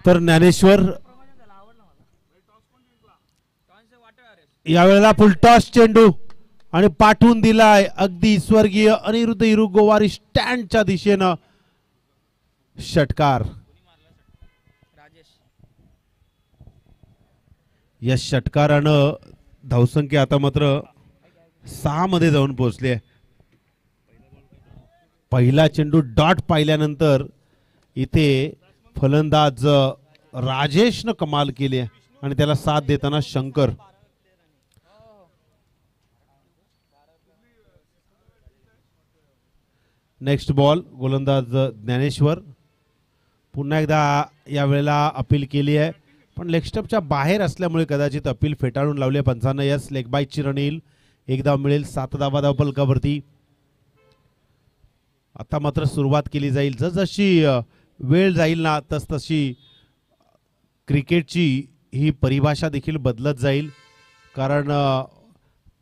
तर ज्ञानेश्वर यावेळेला फुलटॉस चेंडू आणि पाठवून दिलाय अगदी स्वर्गीय अनिरुद्ध हिरू गोवारी स्टँडच्या दिशेनं षटकार. या षटकारानं धावसंख्या आता मात्र 6 मध्ये जाऊन पोहोचली. पहिला चेंडू डॉट पाहिल्यानंतर इथे फलंदाज राजेशनं कमाल केली आणि त्याला साथ देताना शंकर. नेक्स्ट बॉल गोलंदाज ज्ञानेश्वर. पुन्हा एकदा यावेळेला अपील केली आहे पण लेग स्टंपच्या बाहेर असल्यामुळे कदाचित अपील फेटाळून लावले पंचांना. यस लेग बाईटची रन येईल. एक धाव मिळेल. 7 धावा धावफलकावरती. आता मात्र सुरुवात केली जाईल. जसजशी वेळ जाईल ना तसतशी क्रिकेटची ही परिभाषा देखील बदलत जाईल. कारण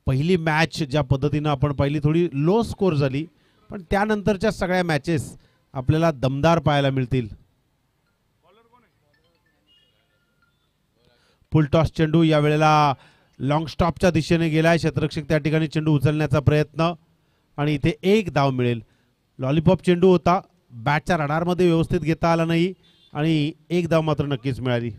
पहिली मॅच ज्या पद्धतीनं आपण पाहिली थोडी लो स्कोर झाली पण त्यानंतरच्या सगळ्या मॅचेस आपल्याला दमदार पाहायला मिळतील. फुल टॉस चेंडू यावेळेला लॉंग स्टॉपच्या दिशेने गेलाय. क्षेत्ररक्षक त्या ठिकाणी चेंडू उचलण्याचा प्रयत्न आणि इथे एक धाव मिळेल. लॉलीपॉप चेंडू होता. बॅटच्या रडारमध्ये व्यवस्थित घेता आला नाही आणि एक धाव मात्र नक्कीच मिळाली.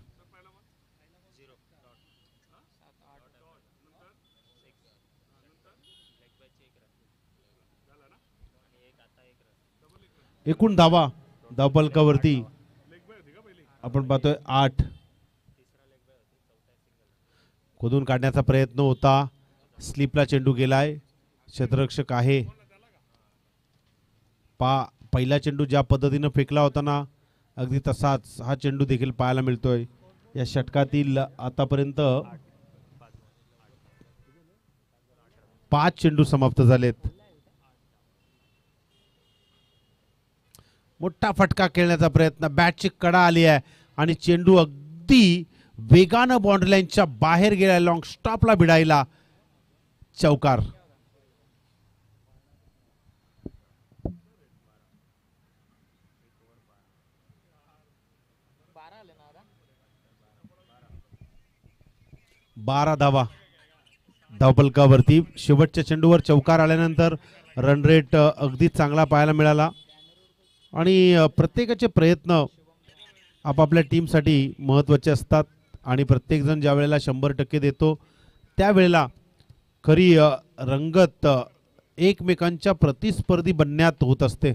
एकूण धावा धावफलकावरती आपण पाहतोय 8. खोदून काढण्याचा प्रयत्न होता. स्लिपला चेंडू गेलाय. क्षेत्ररक्षक आहे. पहिला चेंडू ज्या पद्धतीनं फेकला होता ना अगदी तसाच हा चेंडू देखील पाहायला मिळतोय. या षटकातील आतापर्यंत 5 चेंडू समाप्त झालेत. मोठा फटका खेळण्याचा प्रयत्न. बॅटची कडा आली आहे आणि चेंडू अगदी वेगानं बाउंड्री लाईनच्या बाहेर गेला. लॉंग स्टॉपला भिडायला. चौकार. बारा धावा धावफलकावरती. शेवटच्या चेंडूवर चौकार आल्यानंतर रन रेट अगदी चांगला पाहायला मिळाला आणि प्रत्येकाचे प्रयत्न आपापल्या टीमसाठी महत्त्वाचे असतात आणि प्रत्येकजण ज्या वेळेला 100% देतो त्यावेळेला खरी रंगत एकमेकांच्या प्रतिस्पर्धी बनण्यात होत असते.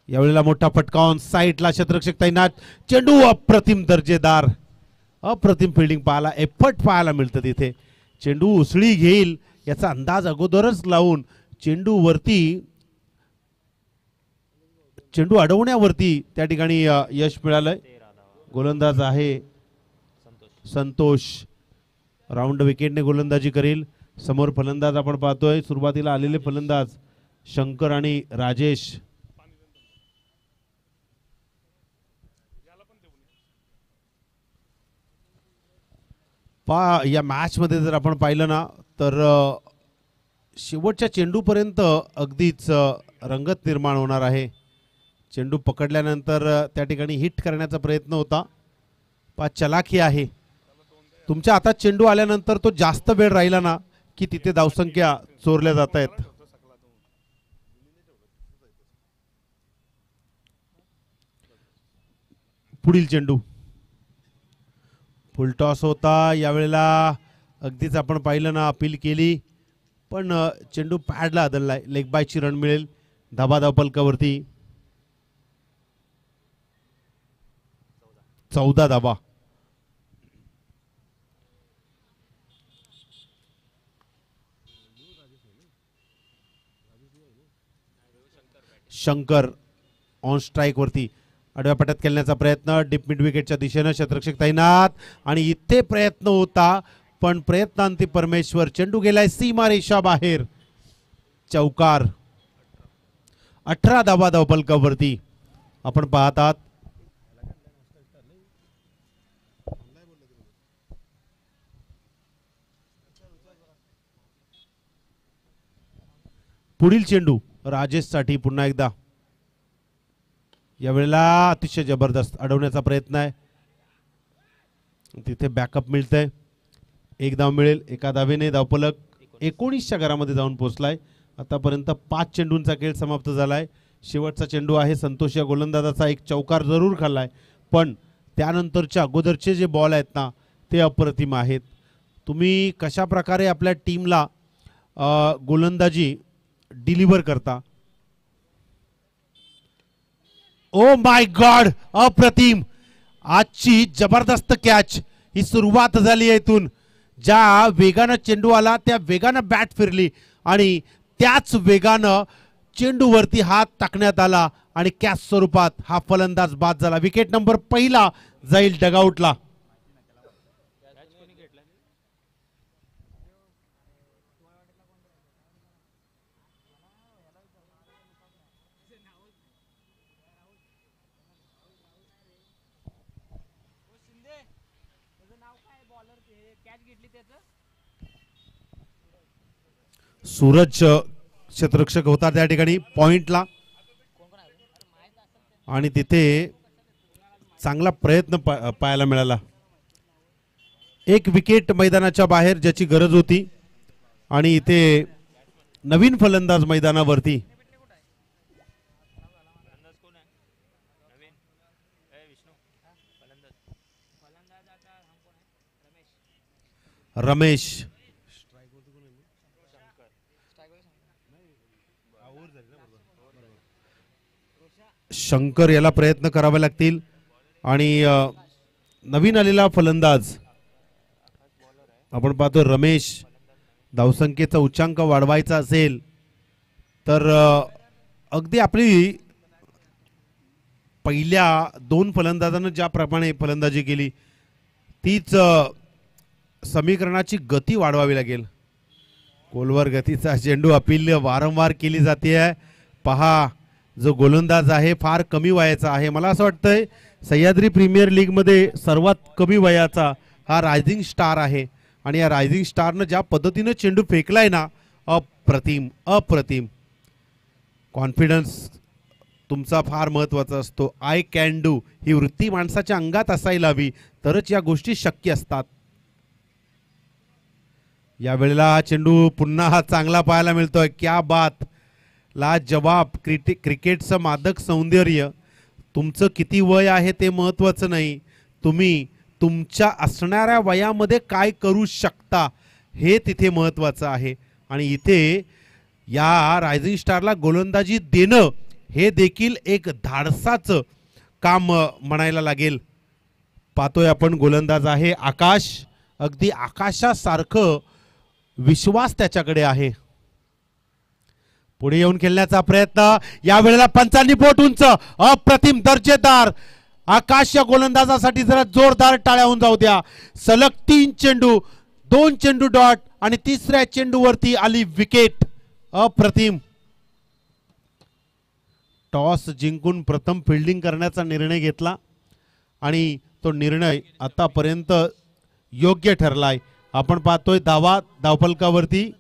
यावेळेला मोठा फटका ऑन साईडला. क्षेत्ररक्षक तैनात. चेंडू अप्रतिम दर्जेदार. अप्रतिम फिल्डिंग पाहायला एफर्ट पाहायला मिळतं तिथे. चेंडू उसळी घेईल याचा अंदाज अगोदरच लावून चेंडू वरती चेंडू अडवण्यावरती त्या ठिकाणी यश मिळालंय. गोलंदाज आहे संतोष. राऊंड विकेटने गोलंदाजी करेल. समोर फलंदाज आपण पाहतोय. सुरुवातीला आलेले फलंदाज शंकर आणि राजेश. या मॅच मध्ये जर आपण पाहिलं ना तर शेवटच्या चेंडूपर्यंत अगदीच रंगत निर्माण होणार आहे. चेंडू पकडल्यानंतर त्या ठिकाणी हिट करण्याचा प्रयत्न होता. चलाखी आहे. तुमच्या हातात चेंडू आल्यानंतर तो जास्त वेळ राहिला ना की तिथे धावसंख्या चोरल्या जात आहेत. पुढील चेंडू फुल टॉस होता. यावेळेला अगदीच आपण पाहिलं ना, अपील केली पण चेंडू पॅडला आदळलाय. लेग बायची रन मिळेल धाबा धावपलकावरती. 14 धाबा. शंकर ऑन स्ट्राइक वरती आडव्या पट्ट्यात खेळण्याचा प्रयत्न. डीप मिड विकेटच्या दिशेनं क्षेत्ररक्षक तैनात आणि इथे प्रयत्न होता पण प्रयत्नांती परमेश्वर. चेंडू गेलाय सीमा रेषा बाहेर. चौकार. 18 धाबा धावपलकावरती आपण पाहत आहात. पुढील चेंडू राजेश साठी पुन्हा एकदा. यावेळेला अतिशय जबरदस्त अडवण्याचा प्रयत्न आहे. तिथे बॅकअप मिळतंय. एक धाव मिळेल. एका धावेने धावपलक 19च्या घरामध्ये जाऊन पोहोचलाय. आतापर्यंत 5 चेंडूंचा खेळ समाप्त झालाय. शेवटचा चेंडू आहे संतोष या गोलंदाजाचा. एक चौकार जरूर खाल्लाय पण त्यानंतरच्या अगोदरचे जे बॉल आहेत ना ते अप्रतिम आहेत. तुम्ही कशा प्रकारे आपल्या टीमला गोलंदाजी डिलिव्हर करता. ओ माय गॉड, अप्रतिम. आजची जबरदस्त कॅच. ही सुरुवात झाली आहे इथून. ज्या वेगानं चेंडू आला त्या वेगानं बॅट फिरली आणि त्याच वेगानं चेंडूवरती हात टाकण्यात आला आणि कॅच स्वरूपात हा फलंदाज बाद झाला. विकेट नंबर पहिला जाईल डगआउटला. सूरज क्षेत्ररक्षक होता त्या ठिकाणी पॉइंटला आणि तिथे चांगला प्रयत्न पाहायला मिळाला. एक विकेट मैदानाच्या बाहेर ज्याची गरज होती आणि इथे नवीन फलंदाज मैदानावरती. रमेश. शंकर याला प्रयत्न करावे लागतील आणि नवीन आलेला फलंदाज आपण पाहतो रमेश. धावसंख्येचा उच्चांक वाढवायचा असेल तर अगदी आपली पहिल्या 2 फलंदाजांना ज्याप्रमाणे फलंदाजी केली तीच समीकरणाची गती वाढवावी लागेल. खोलवर गतीचा चेंडू अपील वारंवार केली जाते आहे. पहा जो गोलंदाज आहे फार कमी वयाचा आहे. मला असं वाटतंय सह्याद्री प्रीमियर लीग मध्ये सर्वात कमी वयाचा हा रायझिंग स्टार आहे आणि या रायझिंग स्टारनं ज्या पद्धतीने चेंडू फेकलाय ना अप्रतिम अप्रतिम. कॉन्फिडन्स तुमचा फार महत्त्वाचा असतो. आय कॅन डू ही वृत्ती माणसाच्या अंगात असायला हवी तरच या गोष्टी शक्य असतात. या वेळेला हा चेंडू पुन्हा चांगला पाहायला मिळतोय. क्या बात. लाजवाब. क्रिकेटचं मादक सौंदर्य. तुमचं किती वय आहे ते महत्त्वाचं नाही. तुम्ही तुमच्या असणाऱ्या वयामध्ये काय करू शकता हे तिथे महत्त्वाचं आहे. आणि इथे या रायझिंग स्टारला गोलंदाजी देणं हे देखील एक धाडसाचं काम म्हणायला लागेल. पाहतोय आपण गोलंदाज आहे आकाश. अगदी आकाशासारखं विश्वास त्याच्याकडे आहे. पुढे येऊन खेळण्याचा प्रयत्न. या वेळेला पंचांनी बोट उंच. अप्रतिम दर्जेदार. आकाश या गोलंदाजासाठी जरा जोरदार टाळ्या होऊन जाऊ द्या. सलग 3 चेंडू 2 चेंडू डॉट आणि तिसऱ्या चेंडूवरती आली विकेट. अप्रतिम. टॉस जिंकून प्रथम फिल्डिंग करण्याचा निर्णय घेतला आणि तो निर्णय आतापर्यंत योग्य ठरलाय. आपण पाहतोय धावा धावफलकावरती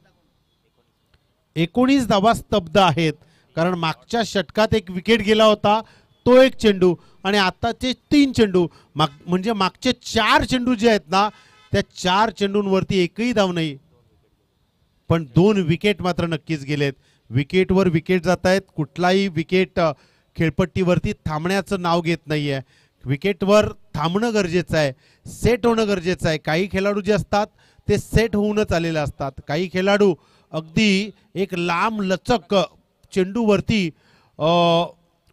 19 धावा स्तब्ध आहेत कारण मागच्या षटकात एक विकेट गेला होता तो एक चेंडू आणि आताचे 3 चेंडू म्हणजे मागचे 4 चेंडू जे आहेत ना त्या 4 चेंडूंवरती एकही धाव नाही पण 2 विकेट मात्र नक्कीच गेलेत. विकेटवर विकेट जात आहेत. कुठलाही विकेट खेळपट्टीवरती थांबण्याचं नाव घेत नाहीये. विकेटवर थांबणं गरजेचं आहे. सेट होणं गरजेचं आहे. काही खेळाडू जे असतात ते सेट होऊनच आलेले असतात. काही खेळाडू अगदी एक लांब लचक चेंडूवरती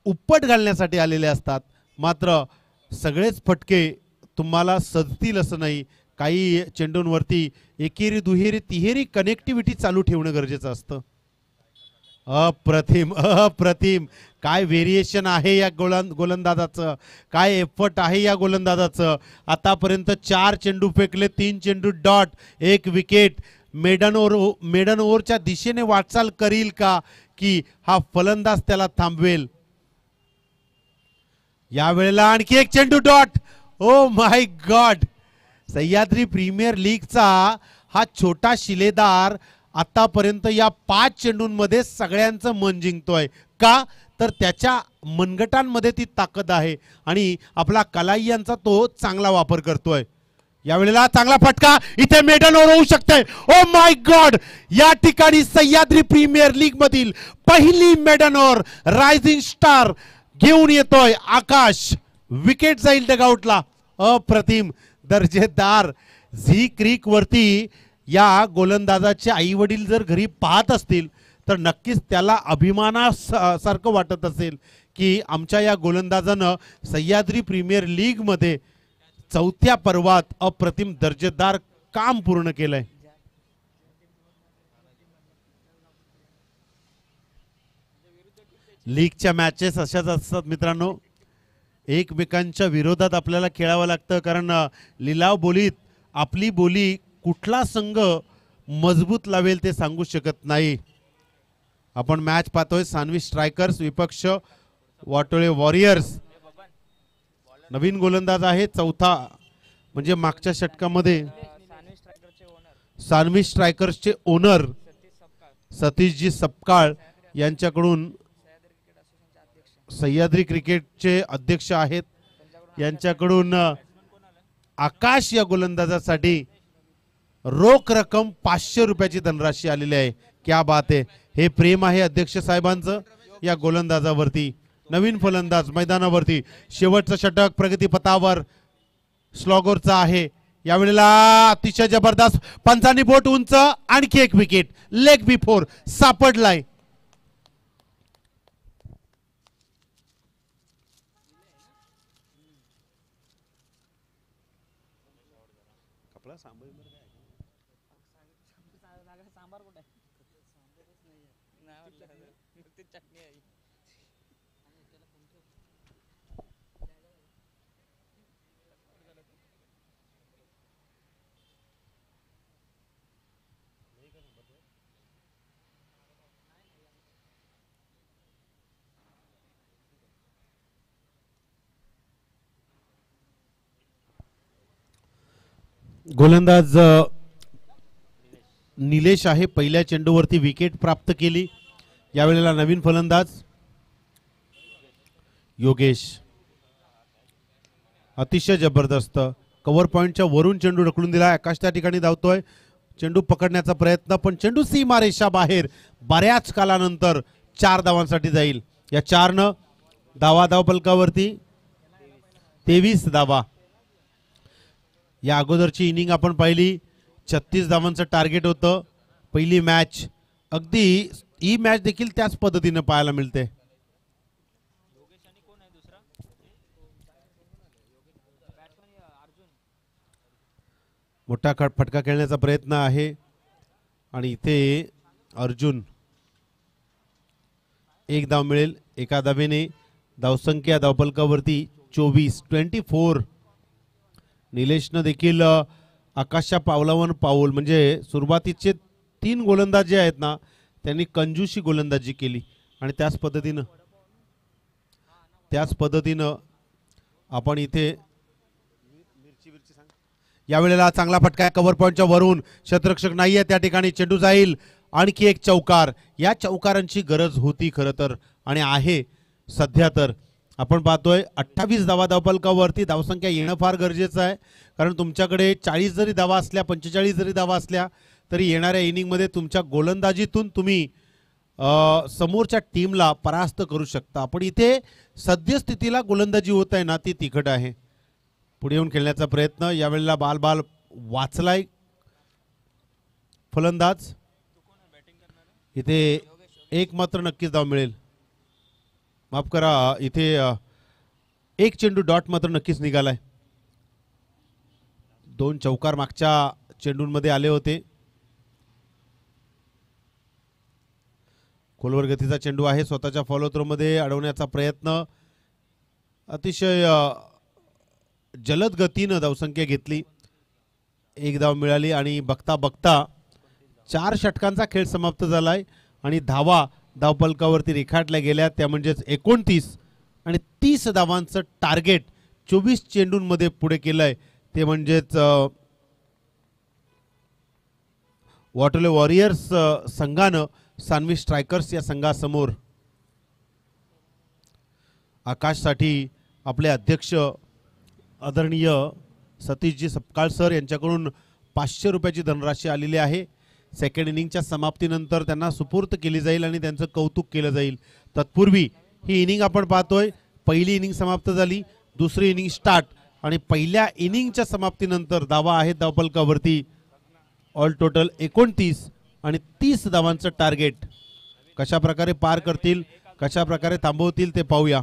उपट घालण्यासाठी आलेले असतात. मात्र सगळेच फटके तुम्हाला सजतील असं नाही. काही चेंडूंवरती एकेरी दुहेरी तिहेरी कनेक्टिव्हिटी चालू ठेवणं गरजेचं असतं. अप्रतिम अप्रतिम काय व्हेरिएशन आहे या गोलंदाजाचं, काय एफर्ट आहे या गोलंदाजाचं. आतापर्यंत 4 चेंडू फेकले, 3 चेंडू डॉट, 1 विकेट. मेडन ओव्हरच्या दिशेने वाटचाल करील का की हा फलंदाज त्याला थांबवेल. यावेळेला आणखी 1 चेंडू dot. Oh my god, Sahyadri premier लीगचा हा छोटा शिलेदार आतापर्यंत या 5 चेंडूंमध्ये सगळ्यांचं मन जिंकतोय. का तर त्याच्या मनगटांमध्ये ती ताकद आहे आणि आपला कलाईयांचा तो चांगला वापर करतोय. यावेळेला चांगला फटका, इथे मेडन ओव्हर होऊ शकते. ओ माय गॉड, या ठिकाणी सह्याद्री प्रीमियर लीग मधील पहिली मेडन ओव्हर रायझिंग स्टार घेऊन येतोय आकाश. विकेट जाईल डगआउटला. अप्रतिम दर्जेदार. झी क्रिक वरती या गोलंदाजाचे आई वडील जर घरी पाहत असतील तर नक्कीच त्याला अभिमानासारखं वाटत असेल की आमच्या या गोलंदाजानं सह्याद्री प्रीमियर लीग मध्ये 4थ्या पर्वात अप्रतिम दर्जेदार काम पूर्ण केलंय. लीगच्या मॅचेस अशाच असतात मित्रांनो, एकमेकांच्या विरोधात आपल्याला खेळावं लागतं. कारण लिलाव बोलीत आपली बोली कुठला संघ मजबूत लावेल ते सांगू शकत नाही. आपण मॅच पाहतोय सानवी स्ट्रायकर्स विपक्ष वाटोळे वॉरियर्स. नवीन गोलंदाज आहे 4था, म्हणजे मागच्या षटकामध्ये सानवी स्ट्रायकर्सचे ओनर सतीशजी सपकाळ यांच्याकडून सह्याद्री क्रिकेटचे अध्यक्ष आहेत. यांच्याकडून आकाश या गोलंदाजासाठी रोख रक्कम 500 रुपयाची धनराशी आलेली आहे. क्या बात आहे. हे प्रेम आहे अध्यक्ष साहेबांचं या गोलंदाजावरती. नवीन फलंदाज मैदानावरती. शेवटचं षटक प्रगतीपथावर स्लॉगरचा आहे. यावेळेला अतिशय जबरदस्त पंचांनी बोट उंच, आणखी 1 विकेट. लेग बिफोर सापडलाय. गोलंदाज निलेश आहे. पहिल्या चेंडूवरती विकेट प्राप्त केली. यावेळेला नवीन फलंदाज योगेश. अतिशय जबरदस्त कव्हर पॉइंटच्या वरून चेंडू ढकलून दिला. आकाश त्या ठिकाणी धावतोय. चेंडू पकडण्याचा प्रयत्न, पण चेंडू सीमारेषा बाहेर. बऱ्याच कालानंतर 4 धावांसाठी जाईल. या 4 धाव फलकावरती 23 धावा. या अगोदरची इनिंग आपण पाहिली, 36 धावांचं टार्गेट होतं. पहिली मॅच अगदी ही मॅच देखील त्याच पद्धतीने पाहायला मिळते. मोठा फटका खेळण्याचा प्रयत्न आहे आणि इथे अर्जुन 1 धाव मिळेल. एका धावेने धावसंख्या धावफलकावरती 24. निलेशनं देखील आकाशच्या पावलावर पाऊल, म्हणजे सुरुवातीचे 3 गोलंदाज जे आहेत ना त्यांनी कंजूसी गोलंदाजी केली आणि त्याच पद्धतीनं आपण इथे यावेळेला चांगला फटका कव्हर पॉइंटच्या वरून. क्षेत्ररक्षक नाहीये त्या ठिकाणी. चेंडू जाईल. आणखी 1 चौकार. या चौकारांची गरज होती खरं तर आणि आहे सध्या. तर आपण पाहतोय 28 धावा धावफलकावरती. धावसंख्या येणं फार गरजेचं आहे, कारण तुमच्याकडे 40 जरी धावा असल्या, 45 जरी धावा असल्या तरी येणाऱ्या इनिंगमध्ये तुमच्या गोलंदाजीतून तुम्ही समोरच्या टीमला परास्त करू शकता. पण इथे सद्यस्थितीला गोलंदाजी होत आहे ना ती तिखट आहे. पुढे येऊन खेळण्याचा प्रयत्न. यावेळेला बाल वाचलाय फलंदाज, इथे एक मात्र नक्कीच धाव मिळेल. माफ करा, इथे एक चेंडू डॉट मात्र नक्कीच निघालाय. 2 चौकार मागच्या चेंडूंमध्ये आले होते. खोलवर गतीचा चेंडू आहे. स्वतःच्या फॉलो थ्रो मध्ये अडवण्याचा प्रयत्न, अतिशय जलद गतीनं धावसंख्या घेतली. एक धाव मिळाली आणि बघता बघता 4 षटकांचा खेळ समाप्त झालाय आणि धावा धावफलकावरती रेखाटल्या गेल्या. त्या म्हणजेच 29 आणि 30 धावांचं टार्गेट 24 चेंडूंमध्ये पुढे केलंय. ते म्हणजेच वॉटरले वॉरियर्स संघानं सान्वी स्ट्रायकर्स या संघासमोर. आकाशसाठी आपले अध्यक्ष आदरणीय सतीशजी सपकाळ सर यांच्याकडून 500 रुपयाची धनराशी आलेली आहे. सेकंड इनिंगच्या समाप्तीनंतर त्यांना सुपूर्त केली जाईल आणि त्यांचं कौतुक केलं जाईल. तत्पूर्वी ही इनिंग आपण पाहतोय. पहिली इनिंग समाप्त झाली, दुसरी इनिंग स्टार्ट आणि पहिल्या इनिंगच्या समाप्तीनंतर धावा आहेत धावफलकावरती. ऑल टोटल 29 आणि 30 धावांचं टार्गेट. कशा प्रकारे पार करतील, कशा प्रकारे थांबवतील ते पाहूया.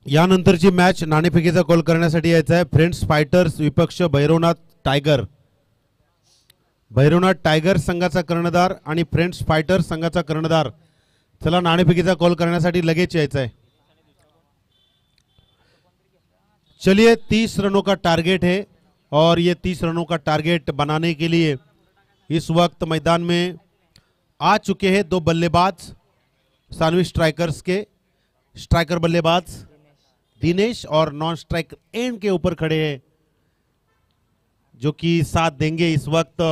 यानंतरची मॅच नाणेफेकीचा कॉल करण्यासाठी यायचा आहे. फ्रेंड्स फायटर्स विपक्ष भैरवनाथ टायगर. भैरवनाथ टायगर संघाचा कर्णधार आणि फ्रेंड्स फायटर्स संघाचा कर्णधार. चला नाणेफेकीचा कॉल करण्यासाठी लगेच यायचा है. चलिए 30 रनों का टारगेट है और ये 30 रनों का टारगेट बनाने के लिए इस वक्त मैदान में आ चुके हैं 2 बल्लेबाज सानवी स्ट्राइकर्स के. स्ट्राइकर बल्लेबाज दिनेश और नॉन स्ट्राइकर एंड के ऊपर खड़े हैं जो कि साथ देंगे इस वक्त.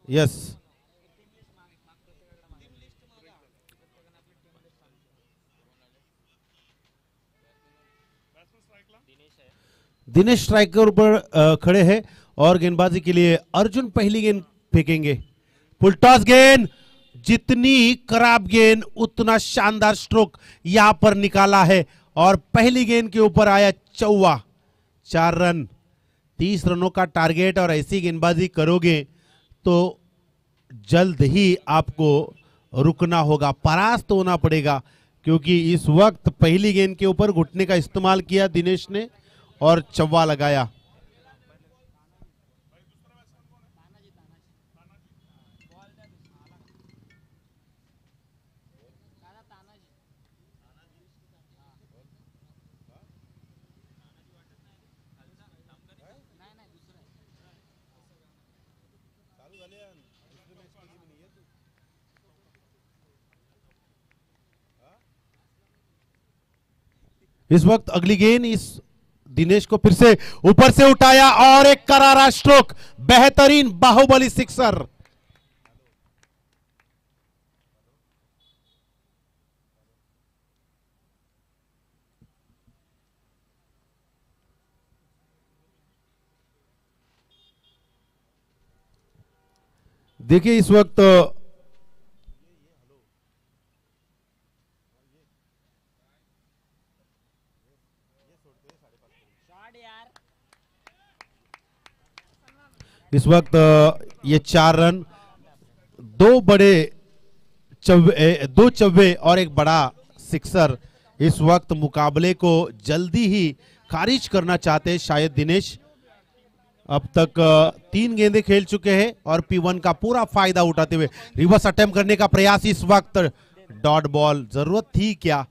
यस दिनेश स्ट्राइकर पर खड़े हैं और गेंदबाजी के लिए अर्जुन पहली गेंद फेंकेंगे. फुल टॉस गेंद, जितनी खराब गेंद उतना शानदार स्ट्रोक यहां पर निकाला है और पहली गेंद के ऊपर आया चौवा. 4 रन, 30 रनों का टारगेट और ऐसी गेंदबाजी करोगे तो जल्द ही आपको रुकना होगा, परास्त होना पड़ेगा, क्योंकि इस वक्त पहली गेंद के ऊपर घुटने का इस्तेमाल किया दिनेश ने और चौवा लगाया। इस वक्त अगली गेंद इस दिनेश को फिर से ऊपर से उठाया और एक करारा स्ट्रोक, बेहतरीन बाहुबली सिक्सर। देखिए इस वक्त ये 4 रन, दो चौवे और एक बड़ा सिक्सर इस वक्त मुकाबले को जल्दी ही खारिज करना चाहते हैं शायद दिनेश। अब तक 3 गेंदें खेल चुके हैं और P1 का पूरा फायदा उठाते हुए रिवर्स अटेम्प्ट करने का प्रयास। इस वक्त डॉट बॉल, जरूरत थी क्या?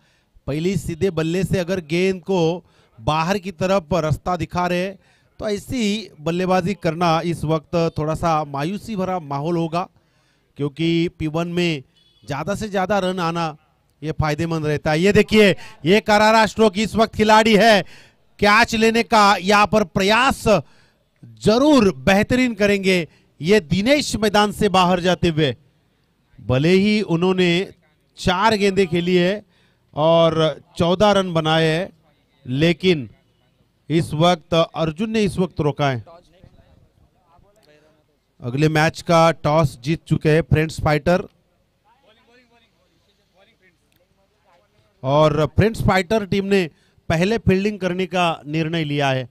पहली सीधे बल्ले से अगर गेंद को बाहर की तरफ रास्ता दिखा रहे तो ऐसी बल्लेबाजी करना इस वक्त थोड़ा सा मायूसी भरा माहौल होगा, क्योंकि P1 में ज्यादा से ज्यादा रन आना ये फायदेमंद रहता है। ये देखिए ये करारा स्ट्रोक, इस वक्त खिलाड़ी है कैच लेने का यहाँ पर प्रयास जरूर बेहतरीन करेंगे ये दिनेश मैदान से बाहर जाते हुए। भले ही उन्होंने 4 गेंदें खेली है और 14 रन बनाए हैं, लेकिन इस वक्त अर्जुन ने इस वक्त रोका है। अगले मैच का टॉस जीत चुके हैं फ्रेंड्स फाइटर, और फ्रेंड्स फाइटर टीम ने पहले फील्डिंग करने का निर्णय लिया है।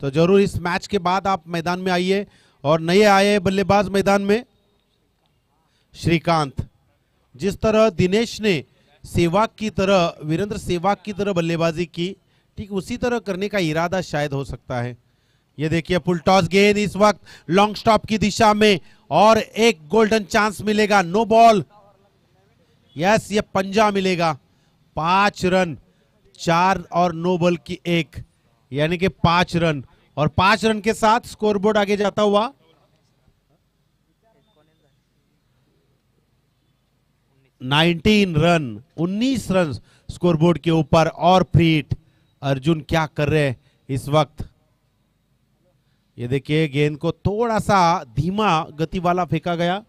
तो जरूर इस मैच के बाद आप मैदान में आइए। और नए आए बल्लेबाज मैदान में श्रीकांत। जिस तरह दिनेश ने सहवाग की तरह, वीरेंद्र सहवाग की तरह बल्लेबाजी की, ठीक उसी तरह करने का इरादा शायद हो सकता है। ये देखिए फुल टॉस गेंद इस वक्त लॉन्ग स्टॉप की दिशा में और एक गोल्डन चांस मिलेगा। नो बॉल, यस ये पंजा मिलेगा। 5 रन, 4 और नो बॉल की 1, यानी कि 5 रन, और 5 रन के साथ स्कोरबोर्ड आगे जाता हुआ 19 रन, 19 रन स्कोरबोर्ड के ऊपर। और फ्री हिट अर्जुन क्या कर रहे हैं इस वक्त? ये देखिए गेंद को थोड़ा सा धीमा गति वाला फेंका गया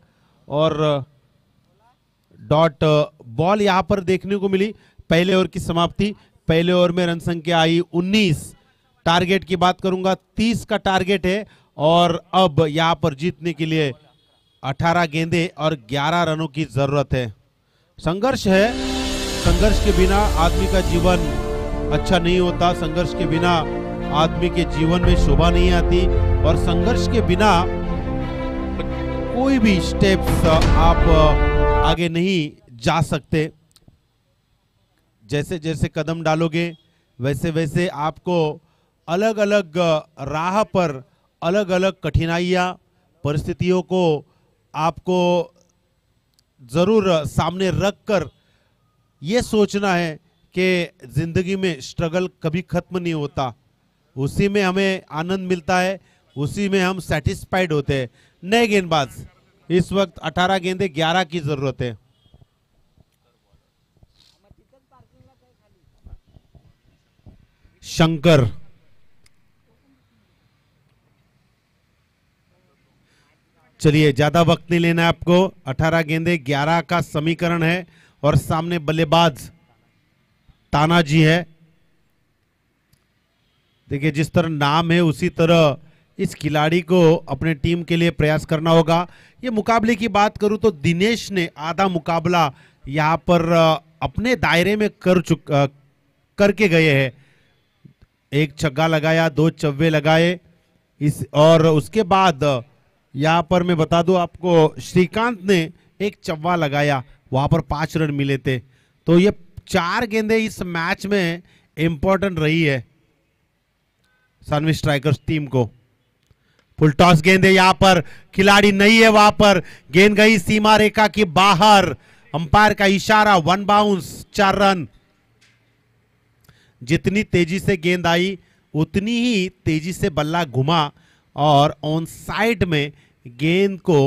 और डॉट बॉल यहां पर देखने को मिली। पहले ओवर की समाप्ति, पहले ओवर में रन संख्या आई 19। टारगेट की बात करूंगा 30 का टारगेट है, और अब यहां पर जीतने के लिए 18 गेंदें और 11 रनों की जरूरत है। संघर्ष है, संघर्ष के बिना आदमी का जीवन अच्छा नहीं होता, संघर्ष के बिना आदमी के जीवन में शोभा नहीं आती, और संघर्ष के बिना कोई भी स्टेप्स आप आगे नहीं जा सकते। जैसे जैसे कदम डालोगे वैसे वैसे आपको अलग अलग राह पर अलग अलग कठिनाइयाँ, परिस्थितियों को आपको जरूर सामने रखकर ये सोचना है कि जिंदगी में स्ट्रगल कभी खत्म नहीं होता, उसी में हमें आनंद मिलता है, उसी में हम सेटिस्फाइड होते हैं। नए गेंदबाज, इस वक्त 18 गेंदें 11 की जरूरत है। शंकर, चलिए ज्यादा वक्त नहीं लेना है आपको। 18 गेंदें 11 का समीकरण है और सामने बल्लेबाज तानाजी है। देखिए जिस तरह नाम है उसी तरह इस खिलाड़ी को अपने टीम के लिए प्रयास करना होगा। ये मुकाबले की बात करूं तो दिनेश ने आधा मुकाबला यहां पर अपने दायरे में करके गए हैं। एक छक्का लगाया, 2 चौवे लगाए इस, और उसके बाद यहां पर मैं बता दूं आपको श्रीकांत ने एक चौवा लगाया। वहां पर 5 रन मिले थे। तो ये 4 गेंदें इस मैच में इंपॉर्टेंट रही है सानवी स्ट्राइकर्स टीम को। फुल टॉस गेंद है, यहां पर खिलाड़ी नहीं है, वहां पर गेंद गई सीमा रेखा के बाहर, अंपायर का इशारा, 1 बाउंस, 4 रन। जितनी तेजी से गेंद आई उतनी ही तेजी से बल्ला घुमा और ऑन साइड में गेंद को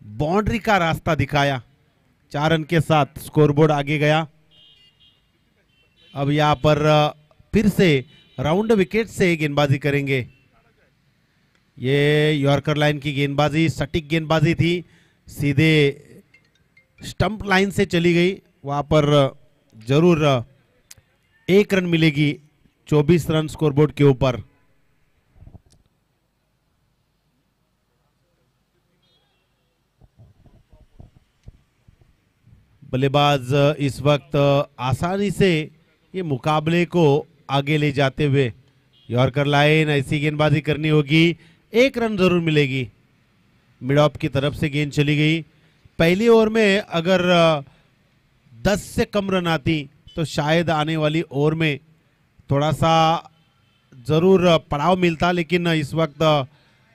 बाउंड्री का रास्ता दिखाया। 4 रन के साथ स्कोरबोर्ड आगे गया। अब यहां पर फिर से राउंड विकेट से गेंदबाजी करेंगे। ये यॉर्कर लाइन की गेंदबाजी, सटीक गेंदबाजी थी, सीधे स्टंप लाइन से चली गई। वहां पर जरूर 1 रन मिलेगी 24 रन स्कोरबोर्ड के ऊपर। बल्लेबाज इस वक्त आसानी से ये मुकाबले को आगे ले जाते हुए, यॉर्कर लाइन, ऐसी गेंदबाजी करनी होगी, 1 रन जरूर मिलेगी। मिड ऑफ की तरफ से गेंद चली गई। पहली ओवर में अगर 10 से कम रन आती तो शायद आने वाली ओवर में थोड़ा सा जरूर पड़ाव मिलता, लेकिन इस वक्त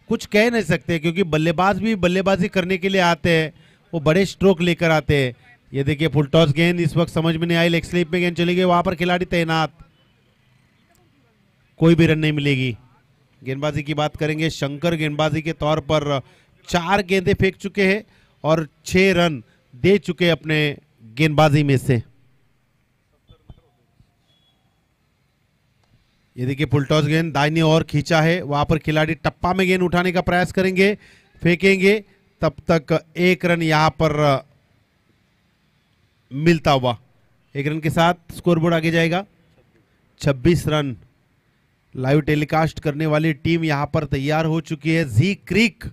कुछ कह नहीं सकते क्योंकि बल्लेबाज भी बल्लेबाजी करने के लिए आते हैं, वो बड़े स्ट्रोक लेकर आते हैं। ये देखिए फुल टॉस गेंद इस वक्त समझ में नहीं आई, लेग स्लिप में गेंद चली गई, वहां पर खिलाड़ी तैनात, कोई भी रन नहीं मिलेगी। गेंदबाजी की बात करेंगे, शंकर गेंदबाजी के तौर पर 4 गेंदें फेंक चुके हैं और 6 रन दे चुके अपने गेंदबाजी में से। ये देखिए फुल टॉस गेंद दाहिनी ओर खींचा है, वहां पर खिलाड़ी टप्पा में गेंद उठाने का प्रयास करेंगे, फेंकेंगे, तब तक 1 रन यहां पर मिलता हुआ। 1 रन के साथ स्कोरबोर्ड आगे जाएगा। 26 रन। लाइव टेलीकास्ट करने वाली टीम यहां पर तैयार हो चुकी है। जी क्रिक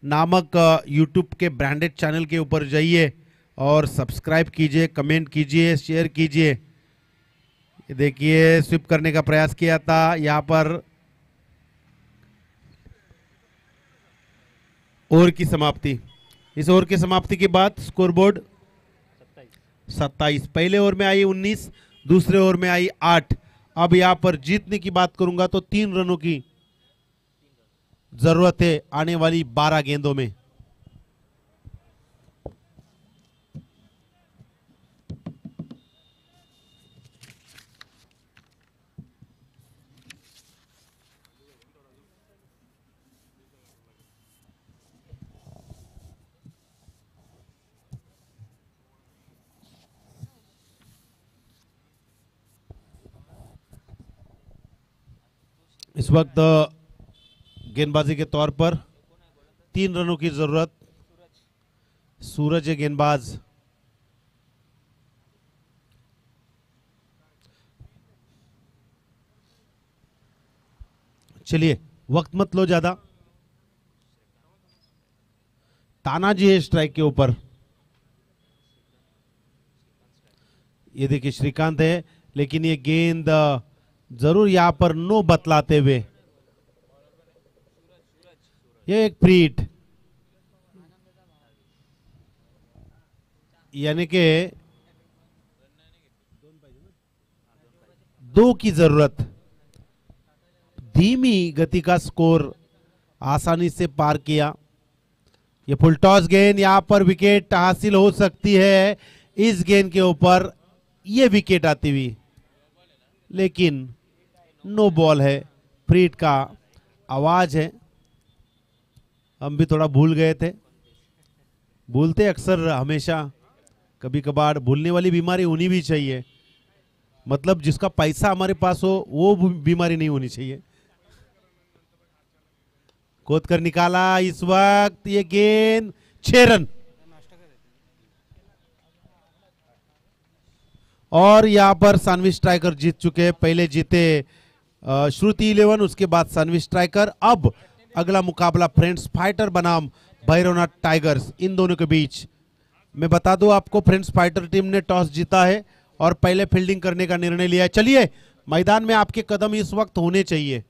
नामक यूट्यूब के ब्रांडेड चैनल के ऊपर जाइए और सब्सक्राइब कीजिए, कमेंट कीजिए, शेयर कीजिए। ये देखिए स्विप करने का प्रयास किया था, यहां पर ओवर की समाप्ति। इस ओवर की समाप्ति के बाद स्कोरबोर्ड 27। पहले ओवर में आई 19, दूसरे ओवर में आई 8। अब यहां पर जीतने की बात करूंगा तो 3 रनों की जरूरत है आने वाली 12 गेंदों में। इस वक्त गेंदबाजी के तौर पर 3 रनों की जरूरत। सूरज है गेंदबाज। चलिए वक्त मत लो ज्यादा। तानाजी है स्ट्राइक के ऊपर। ये देखिए श्रीकांत है, लेकिन ये गेंद जरूर यहां पर नो बतलाते हुए, ये एक प्रीट, यानी कि 2 की जरूरत। धीमी गति का स्कोर आसानी से पार किया। ये फुल टॉस गेंद, यहां पर विकेट हासिल हो सकती है। इस गेंद के ऊपर ये विकेट आती हुई, लेकिन नो बॉल है। प्रीट का आवाज है। हम भी थोड़ा भूल गए थे, भूलते अक्सर हमेशा, कभी कभार भूलने वाली बीमारी होनी भी चाहिए। मतलब जिसका पैसा हमारे पास हो वो बीमारी नहीं होनी चाहिए। खोद कर निकाला इस वक्त ये गेंद, 6 रन। और यहां पर सानवी स्ट्राइकर जीत चुके हैं। पहले जीते श्रुति 11, उसके बाद सानवी स्ट्राइकर। अब अगला मुकाबला फ्रेंड्स फाइटर बनाम भैरवनाथ टाइगर्स, इन दोनों के बीच। मैं बता दूं आपको, फ्रेंड्स फाइटर टीम ने टॉस जीता है और पहले फील्डिंग करने का निर्णय लिया है। चलिए मैदान में आपके कदम इस वक्त होने चाहिए।